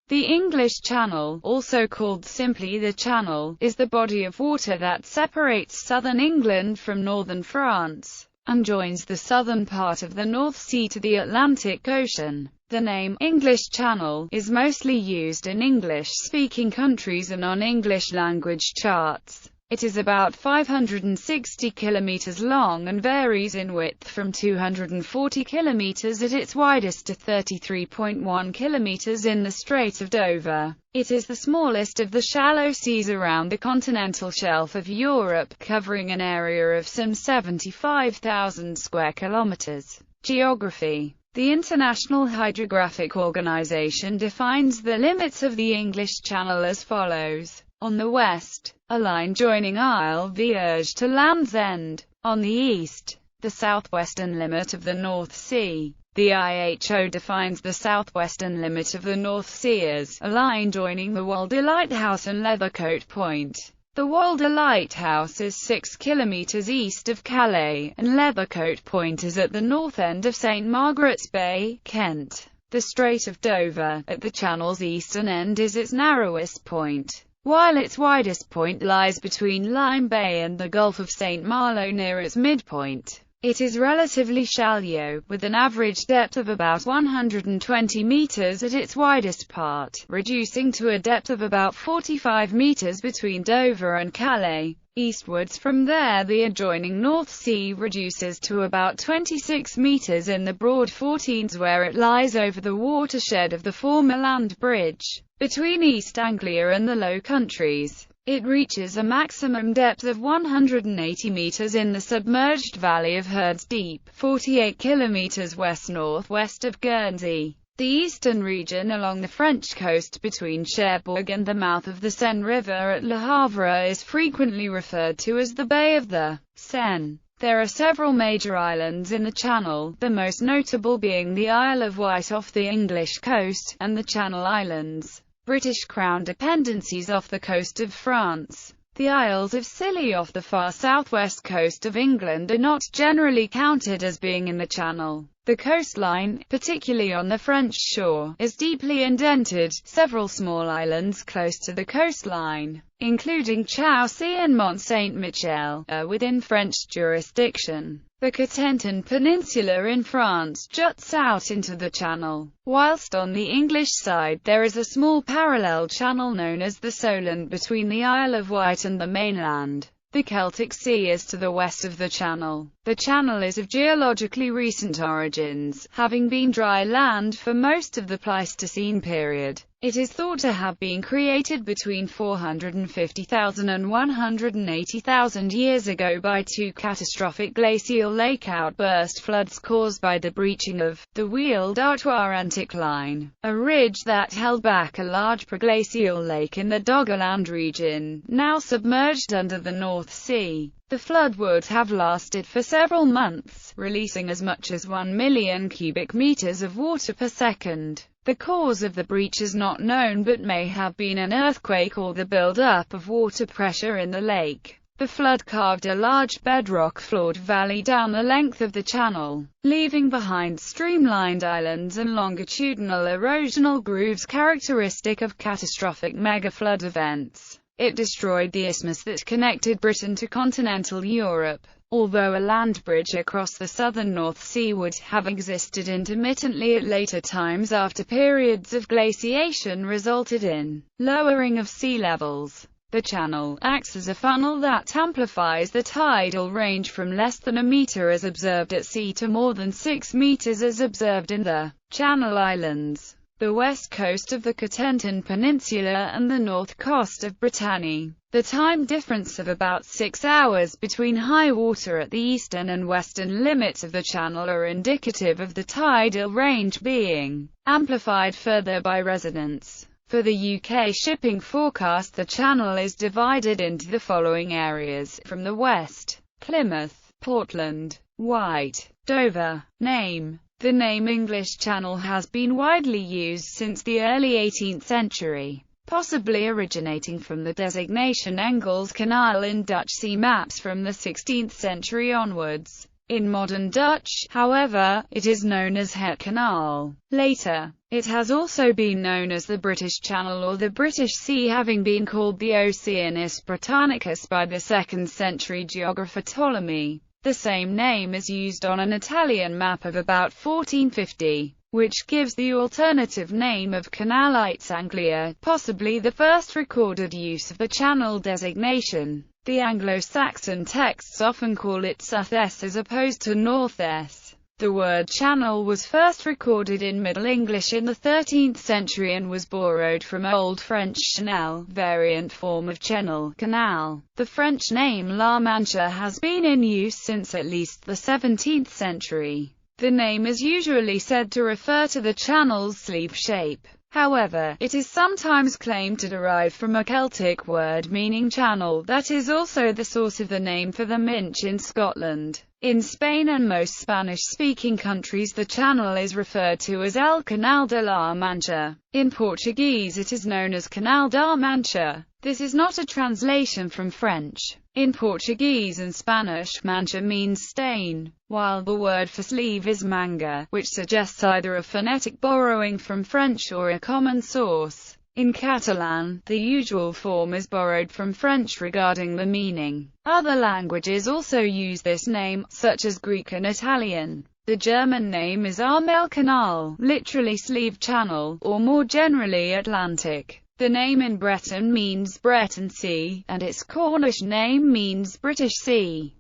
The English Channel, also called simply the Channel, is the body of water that separates southern England from northern France, and joins the southern part of the North Sea to the Atlantic Ocean. The name, English Channel, is mostly used in English-speaking countries and on English-language charts. It is about 560 kilometers long and varies in width from 240 kilometers at its widest to 33.1 kilometers in the Strait of Dover. It is the smallest of the shallow seas around the continental shelf of Europe, covering an area of some 75,000 square kilometers. Geography. The International Hydrographic Organization defines the limits of the English Channel as follows. On the west, a line joining Isle Vierge to Land's End. On the east, the southwestern limit of the North Sea. The IHO defines the southwestern limit of the North Sea as a line joining the Walder Lighthouse and Leathercoat Point. The Walder Lighthouse is 6 kilometers east of Calais, and Leathercoat Point is at the north end of St. Margaret's Bay, Kent. The Strait of Dover, at the channel's eastern end, is its narrowest point, while its widest point lies between Lyme Bay and the Gulf of St. Malo near its midpoint. It is relatively shallow, with an average depth of about 120 meters at its widest part, reducing to a depth of about 45 meters between Dover and Calais. Eastwards from there the adjoining North Sea reduces to about 26 meters in the Broad 14s, where it lies over the watershed of the former land bridge between East Anglia and the Low Countries. It reaches a maximum depth of 180 meters in the submerged valley of Herds Deep, 48 kilometers west-northwest of Guernsey. The eastern region along the French coast between Cherbourg and the mouth of the Seine River at Le Havre is frequently referred to as the Bay of the Seine. There are several major islands in the Channel, the most notable being the Isle of Wight off the English coast, and the Channel Islands, British Crown dependencies off the coast of France. The Isles of Scilly off the far southwest coast of England are not generally counted as being in the Channel. The coastline, particularly on the French shore, is deeply indented. Several small islands close to the coastline, including Chaussee and Mont Saint-Michel, are within French jurisdiction. The Cotentin Peninsula in France juts out into the Channel, whilst on the English side there is a small parallel channel known as the Solent between the Isle of Wight and the mainland. The Celtic Sea is to the west of the Channel. The Channel is of geologically recent origins, having been dry land for most of the Pleistocene period. It is thought to have been created between 450,000 and 180,000 years ago by two catastrophic glacial lake outburst floods caused by the breaching of the Wheal d'Artois anticline, a ridge that held back a large preglacial lake in the Doggerland region, now submerged under the North Sea. The flood would have lasted for several months, releasing as much as 1 million cubic meters of water per second. The cause of the breach is not known, but may have been an earthquake or the build-up of water pressure in the lake. The flood carved a large bedrock-floored valley down the length of the Channel, leaving behind streamlined islands and longitudinal erosional grooves characteristic of catastrophic mega-flood events. It destroyed the isthmus that connected Britain to continental Europe. Although a land bridge across the southern North Sea would have existed intermittently at later times after periods of glaciation resulted in lowering of sea levels, the Channel acts as a funnel that amplifies the tidal range from less than a meter as observed at sea to more than 6 meters as observed in the Channel Islands, the west coast of the Cotentin Peninsula and the north coast of Brittany. The time difference of about 6 hours between high water at the eastern and western limits of the Channel are indicative of the tidal range being amplified further by residents. For the UK shipping forecast, the Channel is divided into the following areas. From the west: Plymouth, Portland, Wight, Dover. Name: the name English Channel has been widely used since the early 18th century, possibly originating from the designation Engels Canal in Dutch sea maps from the 16th century onwards. In modern Dutch, however, it is known as Het Kanaal. Later, it has also been known as the British Channel or the British Sea, having been called the Oceanus Britannicus by the 2nd century geographer Ptolemy. The same name is used on an Italian map of about 1450, which gives the alternative name of Canalites Anglia, possibly the first recorded use of the channel designation. The Anglo-Saxon texts often call it South-S as opposed to North-S. The word channel was first recorded in Middle English in the 13th century and was borrowed from Old French chanel, variant form of channel, canal. The French name La Mancha has been in use since at least the 17th century. The name is usually said to refer to the channel's sleeve shape. However, it is sometimes claimed to derive from a Celtic word meaning channel that is also the source of the name for the Minch in Scotland. In Spain and most Spanish-speaking countries, the channel is referred to as El Canal de la Mancha. In Portuguese it is known as Canal da Mancha. This is not a translation from French. In Portuguese and Spanish, mancha means stain, while the word for sleeve is manga, which suggests either a phonetic borrowing from French or a common source. In Catalan, the usual form is borrowed from French regarding the meaning. Other languages also use this name, such as Greek and Italian. The German name is Arm el Canal, literally sleeve channel, or more generally Atlantic. The name in Breton means Breton Sea, and its Cornish name means British Sea.